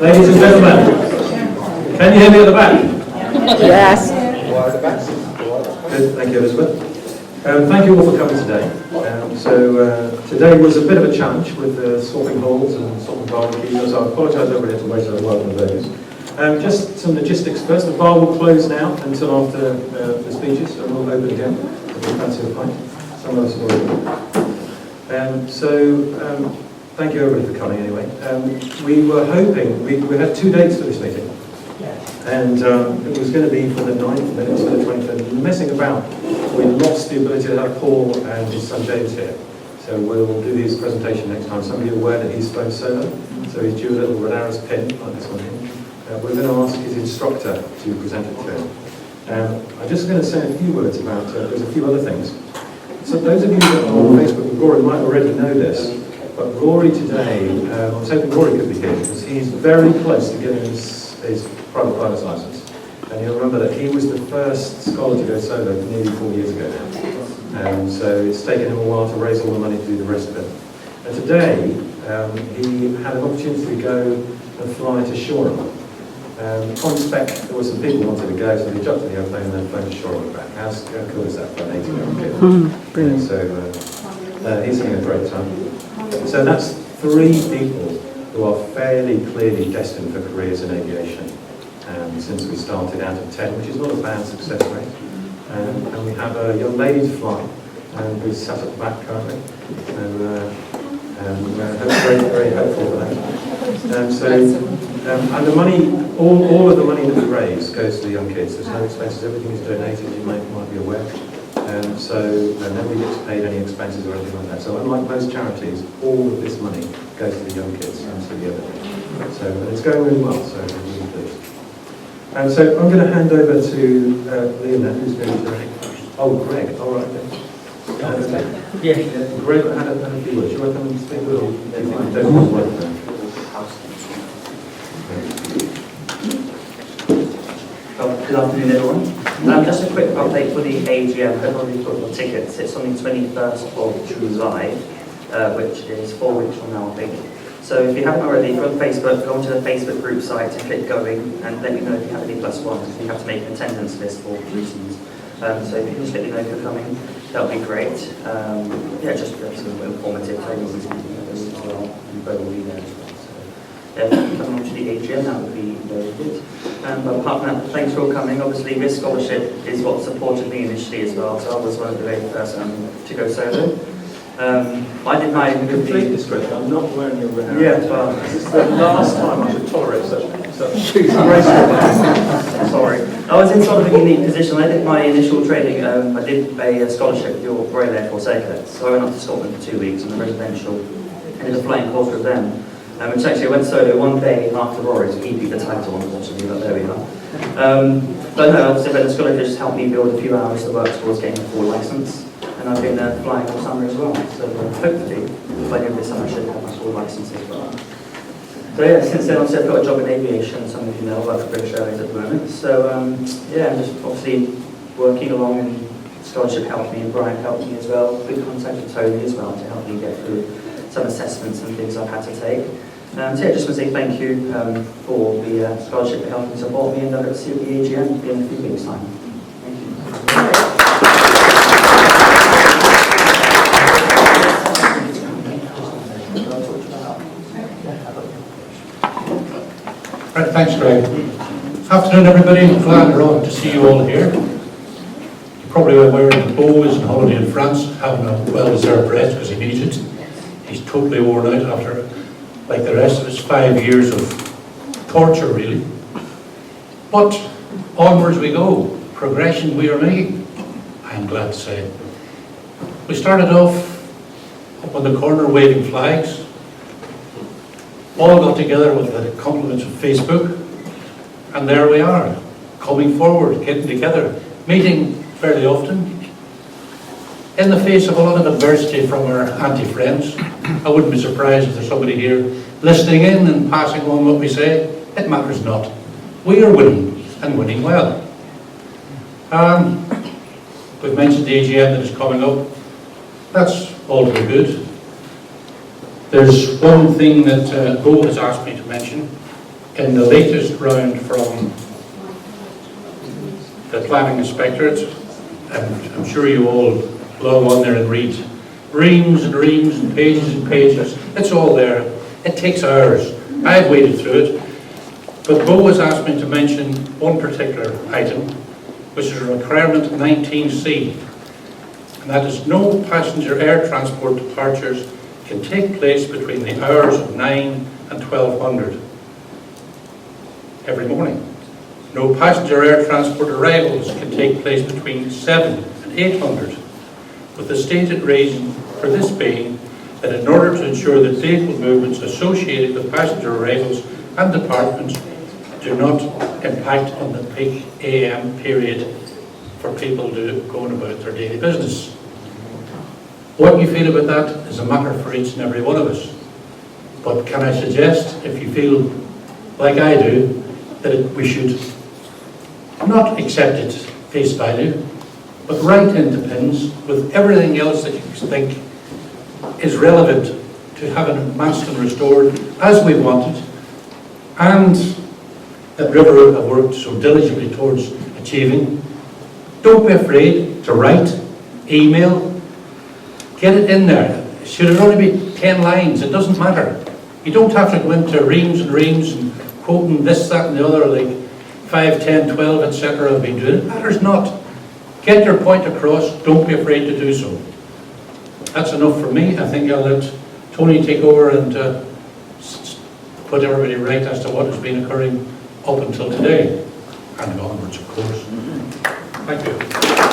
Ladies and gentlemen, can you hear me at the back? Yes. Good, thank you, Elizabeth. Thank you all for coming today. Today was a bit of a challenge with swapping halls and swapping barbecues, so I apologise everybody had to wait a while for those. Just some logistics first. The bar will close now until after the speeches, so we'll open again if you fancy a pint. Some of us will. Thank you everybody for coming anyway. We were hoping, we had 2 dates for this meeting, and it was going to be for the 9th and then it was for the 23rd. We were messing about. We lost the ability to have Paul and his son James here, so we'll do his presentation next time. Some of you are aware that he's flown solo, so he's due a little Renaris pin like this one here. We're going to ask his instructor to present it to him. I'm just going to say a few words about, there's a few other things. So those of you that are on Facebook with Rory might already know this, but Rory today, I was hoping Rory could be here because he's very close to getting his private pilot's license. And you'll remember that he was the first scholar to go solo nearly 4 years ago now. So it's taken him a while to raise all the money to do the rest of it. And today, he had an opportunity to go and fly to Shoreham. On spec, there were some people who wanted to go, so they jumped in the airplane and then flown to Shoreham and back. How cool is that for an 18-year-old kid? Brilliant. So he's having a great time. So that's 3 people who are fairly clearly destined for careers in aviation. Since we started out of 10, which is not a bad success rate. And we have a young lady to fly, who's sat at the back currently. And we're very, very hopeful for that. And the money, all of the money that we raise goes to the young kids. There's no expenses, everything is donated, you might be aware. Nobody gets paid any expenses or anything like that. So unlike most charities, all of this money goes to the young kids and to the other. So it's going really well, so we're really pleased. So I'm going to hand over to Liam then, who's going to... Oh, Greg, all right then. Yeah, Greg had a few words. You want to come and speak a little? Good afternoon, everyone. Just a quick update for the AGM. Everybody's got your tickets. It's on the 21st of July, which is 4 weeks from now, I think. So if you haven't already, go on Facebook, go onto the Facebook group site and click going, and let me know if you have any +1, because we have to make an attendance list for reasons. So if you can just let me know if you're coming, that would be great. Just sort of informative, tell you what we're doing as well, and Bo will be there as well. So if you come on to the AGM, that would be very good. But apart from that, thanks for all coming. Obviously, this scholarship is what supported me initially as well, so I was one of the very first to go solo. I did my complete discretion. I'm not wearing your Renaris. Yeah, well, this is the last time I should tolerate such sorry. I was in sort of a unique position. I did my initial training. I did a scholarship with your Royal Air Force Air Cadets. So I went up to Scotland for 2 weeks on the residential and did a flying course with them. Which actually went solo one day after Rory, so he beat the title, unfortunately, but there we are. But no, obviously, the scholarship just helped me build a few hours to work towards getting a full license. And I've been flying all summer as well. So hopefully, by the end of this summer, I should have my full license as well. So yeah, since then, obviously, I've got a job in aviation. Some of you know, I work for British Airways at the moment. So I'm just obviously working along, and scholarship helped me, and Bryan helped me as well. Good contact with Tony as well to help me get through some assessments and things I've had to take. Just want to say thank you for the scholarship for helping support me, and I'll see you at the AGM in a few weeks' time. Thank you. Right, thanks, Greg. Afternoon, everybody. I'm glad we're on to see you all here. You're probably aware that Bo is on holiday in France, having a well-deserved rest because he needs it. He's totally worn out after, like the rest of us, 5 years of torture, really. But onwards we go. Progression we are making, I'm glad to say. We started off up on the corner waving flags. All got together with the compliments of Facebook, and there we are, coming forward, getting together, meeting fairly often. In the face of a lot of adversity from our anti-friends, I wouldn't be surprised if there's somebody here listening in and passing on what we say. It matters not. We are winning, and winning well. We've mentioned the AGM that is coming up. That's all very good. There's one thing that Bo has asked me to mention, in the latest round from the planning inspectorate, and I'm sure you all log on there and read reams and reams and pages. It's all there. It takes hours. I've waded through it. But Bo has asked me to mention one particular item, which is requirement 19C, and that is no passenger air transport departures can take place between the hours of 9 and 1200 every morning. No passenger air transport arrivals can take place between 7 and 800, with the stated reason for this being that in order to ensure that vehicle movements associated with passenger arrivals and departments do not impact on the peak AM period for people going about their daily business. What you feel about that is a matter for each and every one of us. But can I suggest, if you feel like I do, that we should not accept it face value, but write in the pins with everything else that you think is relevant to having Manston restored as we want it, and that River have worked so diligently towards achieving. Don't be afraid to write, email, get it in there. Should it only be 10 lines, it doesn't matter. You don't have to go into reams and reams and quoting this, that and the other, like 5, 10, 12, etc. have been doing. It matters not. Get your point across, don't be afraid to do so. That's enough for me. I think I'll let Tony take over and put everybody right as to what has been occurring up until today, and onwards, of course. Thank you.